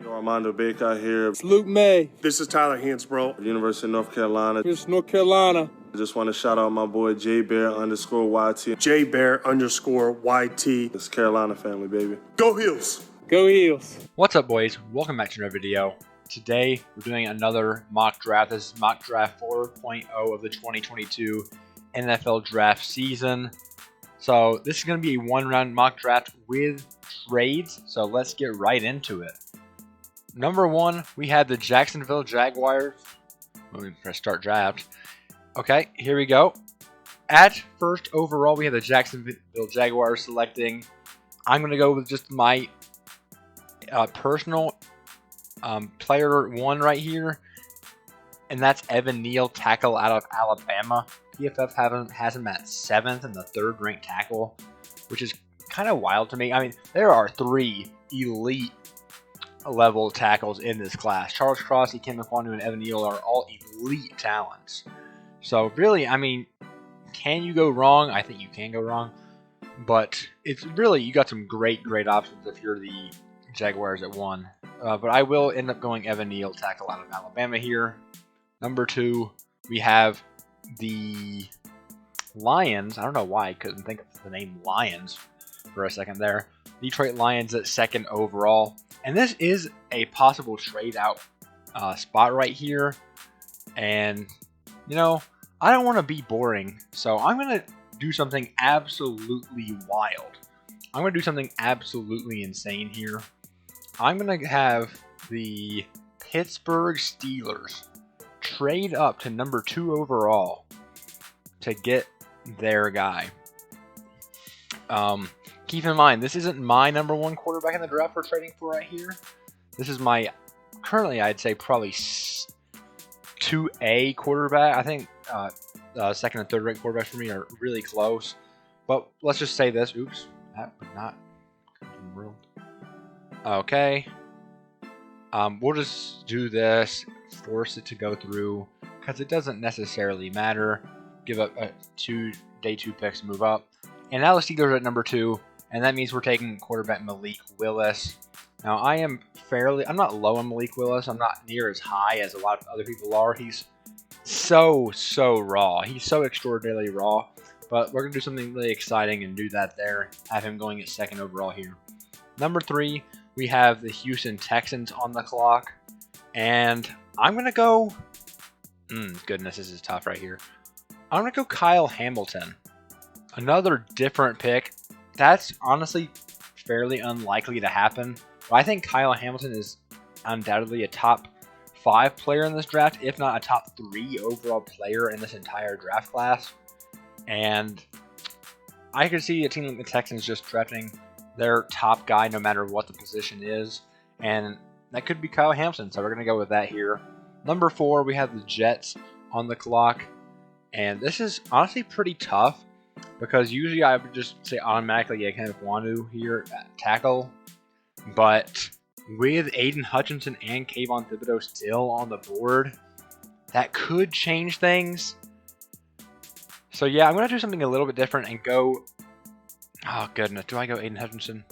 Armando Baker here. It's Luke May. This is Tyler Hansbrough. University of North Carolina. Here's North Carolina. I just want to shout out my boy JBear_YT. JBear_YT. It's Carolina family, baby. Go Heels. Go Heels. What's up, boys? Welcome back to another video. Today, we're doing another mock draft. This is mock draft 4.0 of the 2022 NFL draft season. So this is going to be a one-round mock draft with trades. So let's get right into it. Number one, we had the Jacksonville Jaguars. Let me press start draft. Okay, here we go. At first overall, we have the Jacksonville Jaguars selecting. I'm going to go with just my personal player one right here, and that's Evan Neal, tackle out of Alabama. PFF has him at 7th and the 3rd ranked tackle, which is kind of wild to me. I mean, there are 3 elite level tackles in this class. Charles Cross, Ikem Ekwonu, and Evan Neal are all elite talents. So really, I mean, can you go wrong? I think you can go wrong, but it's really, you got some great options if you're the Jaguars at 1. But I will end up going Evan Neal, tackle out of Alabama here. Number 2, we have the Lions. I don't know why I couldn't think of the name Lions for a second there. Detroit Lions at 2nd overall. And this is a possible trade out spot right here. And, you know, I don't want to be boring. So I'm going to do something absolutely wild. I'm going to do something absolutely insane here. I'm going to have the Pittsburgh Steelers trade up to number 2 overall to get their guy. Keep in mind, this isn't my number 1 quarterback in the draft we're trading for right here. This is my, currently I'd say probably 2A quarterback. I think 2nd and 3rd ranked quarterbacks for me are really close. But let's just say this. Oops, that would not come from the world. Okay. We'll just do this, force it to go through, because it doesn't necessarily matter. Give up 2 day 2 picks, move up. And now the Steelers are at number 2, and that means we're taking quarterback Malik Willis. Now I'm not low on Malik Willis. I'm not near as high as a lot of other people are. He's so raw. He's so extraordinarily raw. But we're going to do something really exciting and do that there. Have him going at 2nd overall here. Number 3, we have the Houston Texans on the clock. And I'm going to go... goodness, this is tough right here. I'm going to go Kyle Hamilton. Another different pick. That's honestly fairly unlikely to happen. But I think Kyle Hamilton is undoubtedly a top 5 player in this draft, if not a top 3 overall player in this entire draft class. And I could see a team like the Texans just drafting their top guy no matter what the position is. And that could be Kyle Hamilton, so we're going to go with that here. Number 4, we have the Jets on the clock. And this is honestly pretty tough, because usually I would just say automatically Ikem Ekwonu here at tackle. But with Aiden Hutchinson and Kayvon Thibodeau still on the board, that could change things. So yeah, I'm going to do something a little bit different and go... Oh goodness, do I go Aiden Hutchinson?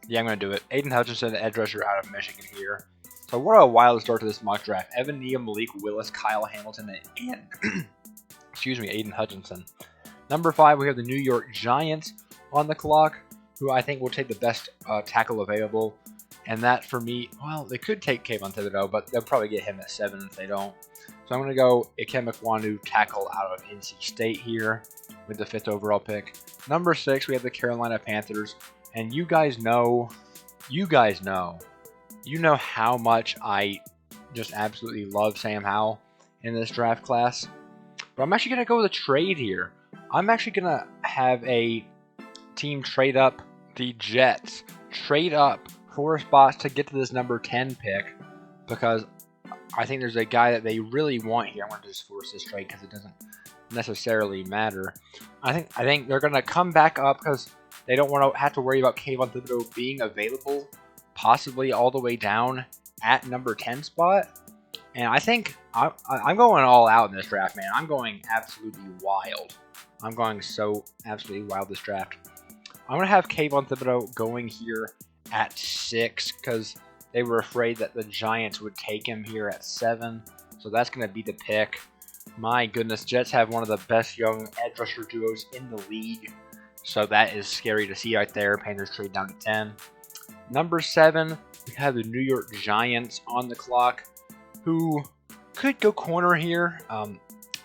Yeah, I'm going to do it. Aiden Hutchinson, edge rusher out of Michigan here. So what a wild start to this mock draft. Evan Neal, Malik Willis, Kyle Hamilton, and excuse me, Aiden Hutchinson. Number 5, we have the New York Giants on the clock, who I think will take the best tackle available. And that for me, well, they could take Kayvon Thibodeau, but they'll probably get him at 7 if they don't. So I'm going to go Ikem Ekwonu, tackle out of NC State here with the 5th overall pick. Number 6, we have the Carolina Panthers. And you guys know how much I just absolutely love Sam Howell in this draft class. But I'm actually going to go with a trade here. I'm actually going to have a team trade up, the Jets, trade up 4 spots to get to this number 10 pick, because I think there's a guy that they really want here. I'm going to just force this trade because it doesn't necessarily matter. I think they're going to come back up because they don't want to have to worry about Kayvon Thibodeau being available, possibly all the way down at number 10 spot. And I think I'm going all out in this draft, man. I'm going absolutely wild. I'm going so absolutely wild this draft. I'm going to have Kayvon Thibodeau going here at 6 because They were afraid that the Giants would take him here at 7, so that's going to be the pick. My goodness, Jets have one of the best young edge rusher duos in the league, so that is scary to see right there. Panthers trade down to 10. Number 7, we have the New York Giants on the clock, who could go corner here.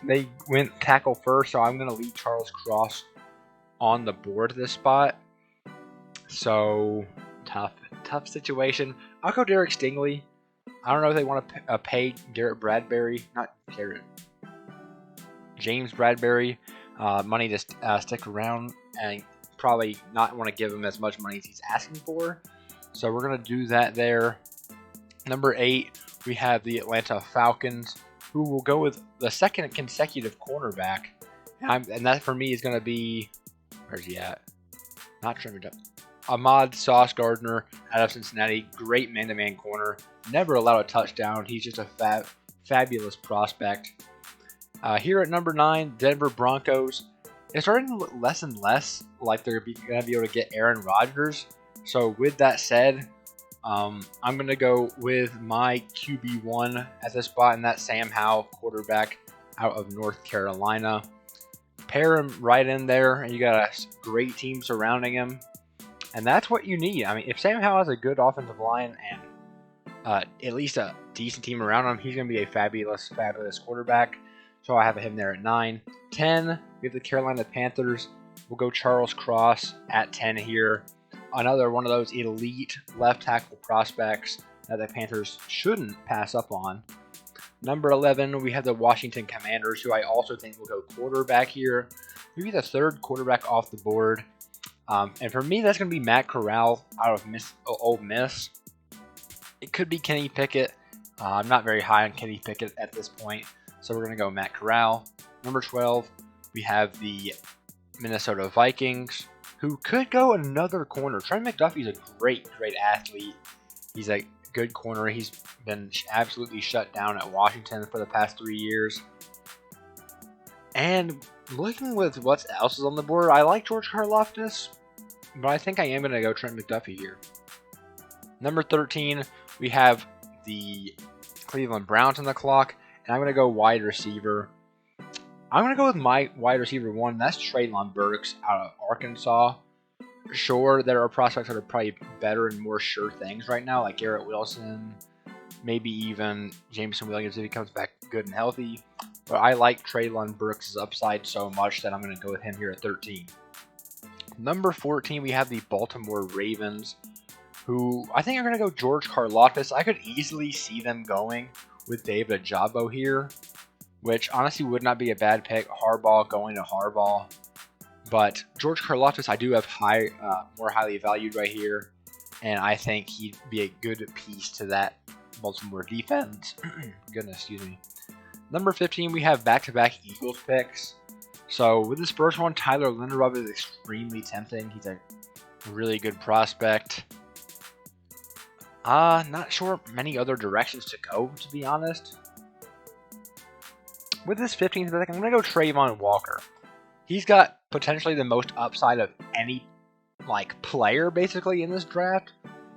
They went tackle first, so I'm going to leave Charles Cross on the board this spot. So, tough situation. I'll go Derek Stingley. I don't know if they want to pay James Bradbury money to stick around, and probably not want to give him as much money as he's asking for. So we're going to do that there. Number 8, we have the Atlanta Falcons, who will go with the second consecutive cornerback. And that for me is going to be, where's he at? Not Trevor Duff. Ahmad Sauce Gardner out of Cincinnati. Great man-to-man corner. Never allowed a touchdown. He's just a fabulous prospect. Here at number 9, Denver Broncos. It's starting to look less and less like they're going to be able to get Aaron Rodgers. So with that said, I'm going to go with my QB1 at this spot, and that's Sam Howell, quarterback out of North Carolina. Pair him right in there, and you got a great team surrounding him. And that's what you need. I mean, if Sam Howell has a good offensive line and at least a decent team around him, he's going to be a fabulous quarterback. So I have him there at 9. 10, we have the Carolina Panthers. We'll go Charles Cross at 10 here. Another one of those elite left tackle prospects that the Panthers shouldn't pass up on. Number 11, we have the Washington Commanders, who I also think will go quarterback here. Maybe the third quarterback off the board. And for me, that's going to be Matt Corral out of Ole Miss. It could be Kenny Pickett. I'm not very high on Kenny Pickett at this point, so we're going to go Matt Corral. Number 12, we have the Minnesota Vikings, who could go another corner. Trent McDuffie's a great athlete. He's a good corner. He's been absolutely shut down at Washington for the past 3 years. And looking with what else is on the board, I like George Karlaftis, but I think I am going to go Trent McDuffie here. Number 13, we have the Cleveland Browns on the clock, and I'm going to go wide receiver. I'm going to go with my wide receiver 1. That's Treylon Burks out of Arkansas. Sure, there are prospects that are probably better and more sure things right now, like Garrett Wilson, maybe even Jameson Williams if he comes back good and healthy. But I like Treylon Burks' upside so much that I'm going to go with him here at 13. Number 14, we have the Baltimore Ravens, who I think are going to go George Karlaftis. I could easily see them going with David Ajabo here, which honestly would not be a bad pick. Harbaugh going to Harbaugh. But George Karlaftis, I do have more highly valued right here, and I think he'd be a good piece to that Baltimore defense. Goodness, excuse me. Number 15, we have back-to-back Eagles picks. So with this first one, Tyler Linderbaum is extremely tempting. He's a really good prospect. Not sure many other directions to go, to be honest. With this 15th pick, I'm going to go Trayvon Walker. He's got potentially the most upside of any player basically in this draft.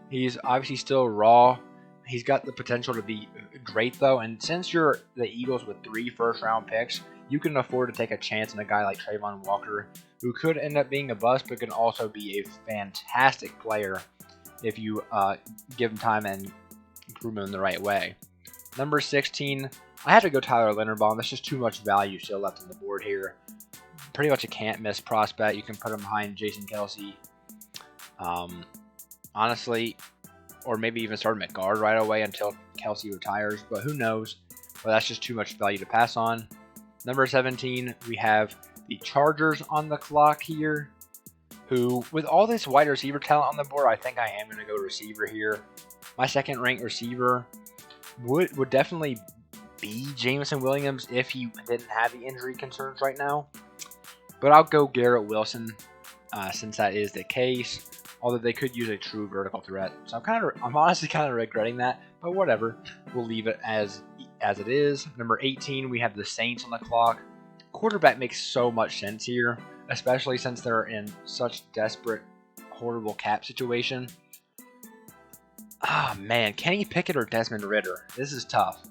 He's obviously still raw. He's got the potential to be great though, and since you're the Eagles with 3 first-round picks, you can afford to take a chance in a guy like Trayvon Walker, who could end up being a bust, but can also be a fantastic player if you give him time and groom him in the right way. Number 16, I have to go Tyler Linderbaum. That's just too much value still left on the board here. Pretty much a can't-miss prospect. You can put him behind Jason Kelce. Honestly, or maybe even start him at guard right away until Kelce retires, but who knows? But that's just too much value to pass on. Number 17, we have the Chargers on the clock here, who, with all this wide receiver talent on the board, I think I am going to go receiver here. My second-ranked receiver would definitely be Jameson Williams if he didn't have the injury concerns right now. But I'll go Garrett Wilson since that is the case. Although they could use a true vertical threat, so I'm honestly kind of regretting that. But whatever, we'll leave it as it is. Number 18, we have the Saints on the clock. Quarterback makes so much sense here, especially since they're in such desperate, horrible cap situation. Ah, man. Kenny Pickett or Desmond Ritter? This is tough.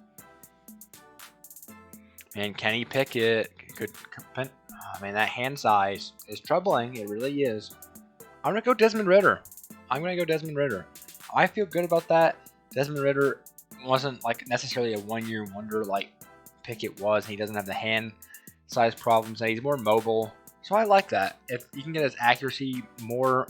Man, Kenny Pickett could... Oh, man, that hand size is troubling. It really is. I'm going to go Desmond Ritter. I feel good about that. Desmond Ritter wasn't like necessarily a one-year wonder like Pickett was. He doesn't have the hand size problems. And he's more mobile. So I like that. If you can get his accuracy more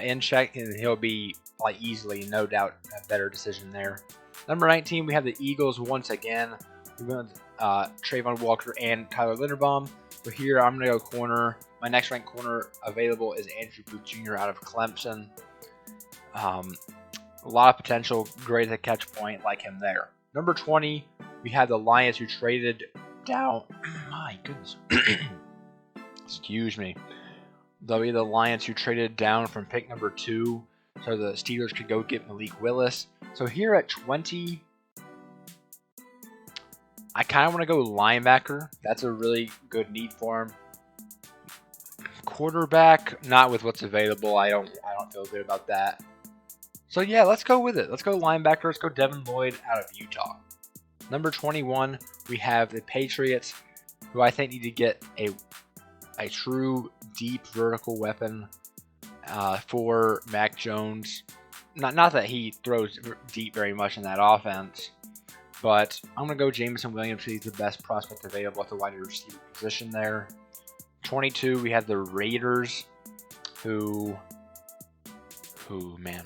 in check, and he'll be like easily, no doubt, a better decision there. Number 19, we have the Eagles once again. We went Trayvon Walker and Tyler Linderbaum. So here I'm going to go corner. My next ranked corner available is Andrew Booth Jr. out of Clemson. A lot of potential, great at the catch point, like him there. Number 20, we have the Lions who traded down. My goodness. Excuse me. They'll be the Lions who traded down from pick number 2 so the Steelers could go get Malik Willis. So here at 20, I kind of want to go linebacker. That's a really good need for him. Quarterback, not with what's available. I don't feel good about that. So yeah, let's go with it. Let's go linebacker. Let's go Devin Lloyd out of Utah. Number 21, we have the Patriots, who I think need to get a true deep vertical weapon for Mac Jones. Not that he throws deep very much in that offense, but I'm going to go Jameson Williams. He's the best prospect available at the wide receiver position there. 22, we have the Raiders, who man.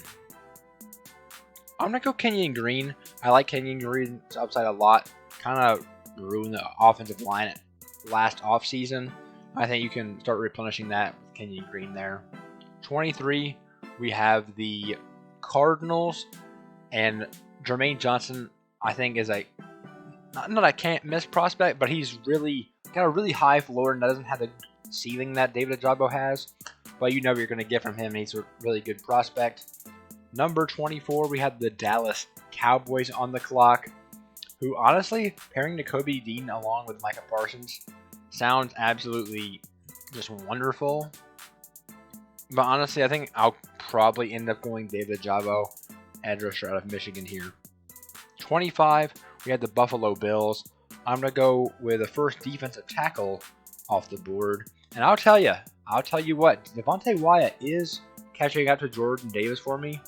I'm going to go Kenyon Green. I like Kenyon Green's upside a lot. Kind of ruined the offensive line last offseason. I think you can start replenishing that with Kenyon Green there. 23, we have the Cardinals, and Jermaine Johnson, I think, is not a can't miss prospect, but he's really got a really high floor and doesn't have the ceiling that David Ojabo has. But you know what you're going to get from him. He's a really good prospect. Number 24, we have the Dallas Cowboys on the clock, who honestly, pairing Nakobe Dean along with Micah Parsons sounds absolutely just wonderful. But honestly, I think I'll probably end up going David Ojabo, edge rusher out of Michigan here. 25, we have the Buffalo Bills. I'm going to go with the first defensive tackle off the board. And I'll tell you what, Devontae Wyatt is catching up to Jordan Davis for me.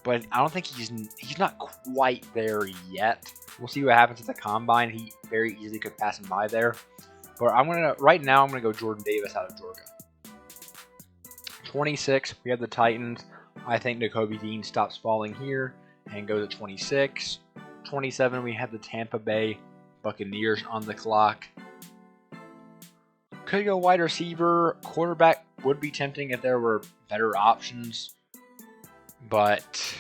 But I don't think he's not quite there yet. We'll see what happens at the combine. He very easily could pass him by there. But right now I'm gonna go Jordan Davis out of Georgia. 26, we have the Titans. I think Nakobe Dean stops falling here and goes at 26. 27, we have the Tampa Bay Buccaneers on the clock. Could go wide receiver. Quarterback would be tempting if there were better options. But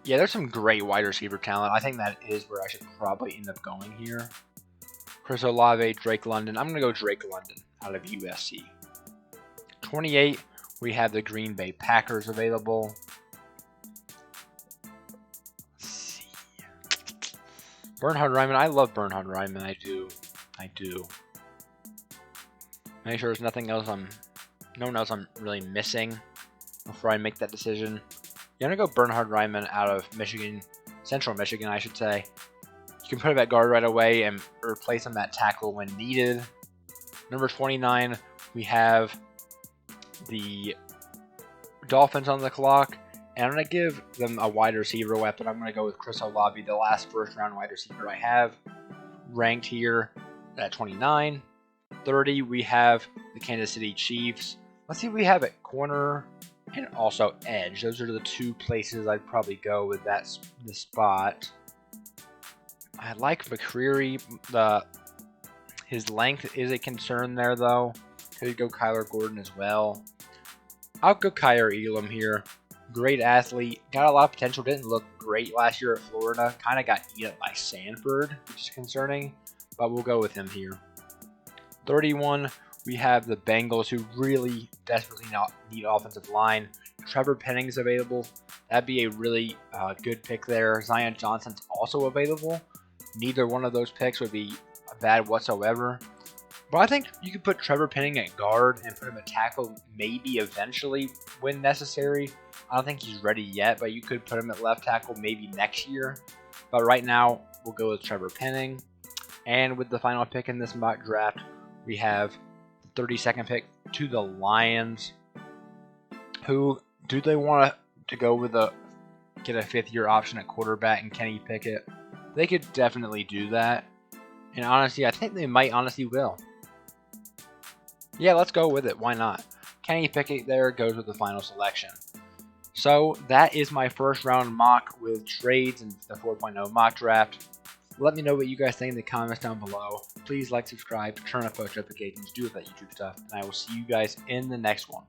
yeah, there's some great wide receiver talent. I think that is where I should probably end up going here. Chris Olave, Drake London. I'm going to go Drake London out of USC. 28, we have the Green Bay Packers available. Let's see. Bernhard Raimann. I love Bernhard Raimann. I do. Make sure there's no one else I'm really missing before I make that decision. Yeah, I'm going to go Bernhard Raimann out of Michigan, Central Michigan, I should say. You can put him at guard right away and replace him at tackle when needed. Number 29, we have the Dolphins on the clock. And I'm going to give them a wide receiver weapon. I'm going to go with Chris Olave, the last first-round wide receiver I have, ranked here at 29. 30, we have the Kansas City Chiefs. Let's see what we have at corner and also edge. Those are the two places I'd probably go with the spot. I like McCreary. His length is a concern there, though. Could go Kyler Gordon as well. I'll go Kyer Elam here. Great athlete. Got a lot of potential. Didn't look great last year at Florida. Kind of got eaten up by Sanford, which is concerning. But we'll go with him here. 31, we have the Bengals, who really desperately need offensive line. Trevor Penning's available. That'd be a really good pick there. Zion Johnson's also available. Neither one of those picks would be bad whatsoever. But I think you could put Trevor Penning at guard and put him at tackle maybe eventually when necessary. I don't think he's ready yet, but you could put him at left tackle maybe next year. But right now, we'll go with Trevor Penning. And with the final pick in this mock draft, we have the 32nd pick to the Lions. Who do they want to go with get a 5th-year option at quarterback and Kenny Pickett? They could definitely do that. And honestly, I think they might honestly will. Yeah, let's go with it. Why not? Kenny Pickett there goes with the final selection. So that is my first round mock with trades and the 4.0 mock draft. Let me know what you guys think in the comments down below. Please like, subscribe, turn on post notifications, do that YouTube stuff, and I will see you guys in the next one.